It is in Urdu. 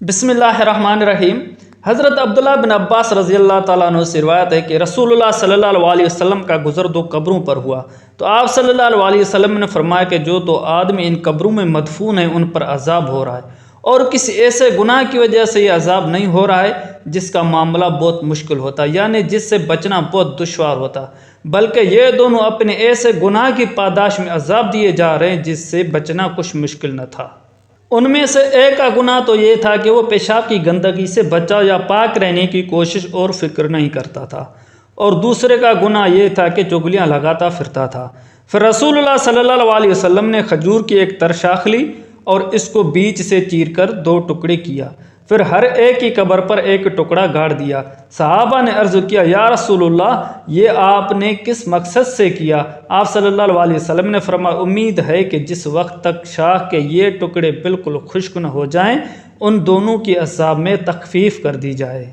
بسم اللہ الرحمن الرحیم۔ حضرت عبداللہ بن عباس رضی اللہ تعالیٰ عنہ سے روایت ہے کہ رسول اللہ صلی اللہ علیہ وسلم کا گزر دو قبروں پر ہوا تو آپ صلی اللہ علیہ وسلم نے فرمایا کہ جو دو آدمی ان قبروں میں مدفون ہیں ان پر عذاب ہو رہا ہے، اور کسی ایسے گناہ کی وجہ سے یہ عذاب نہیں ہو رہا ہے جس کا معاملہ بہت مشکل ہوتا، یعنی جس سے بچنا بہت دشوار ہوتا، بلکہ یہ دونوں اپنے ایسے گناہ کی پاداش میں عذاب دیے جا رہے ہیں جس سے بچنا کچھ مشکل نہ تھا۔ ان میں سے ایک کا گناہ تو یہ تھا کہ وہ پیشاب کی گندگی سے بچا یا پاک رہنے کی کوشش اور فکر نہیں کرتا تھا، اور دوسرے کا گناہ یہ تھا کہ چغلیاں لگاتا پھرتا تھا۔ پھر رسول اللہ صلی اللہ علیہ وسلم نے کھجور کی ایک تر شاخ لی اور اس کو بیچ سے چیر کر دو ٹکڑے کیا، پھر ہر ایک کی قبر پر ایک ٹکڑا گاڑ دیا۔ صحابہ نے عرض کیا، یا رسول اللہ، یہ آپ نے کس مقصد سے کیا؟ آپ صلی اللہ علیہ وسلم نے فرمایا، امید ہے کہ جس وقت تک شاخ کے یہ ٹکڑے بالکل خشک نہ ہو جائیں ان دونوں کی عذاب میں تخفیف کر دی جائے۔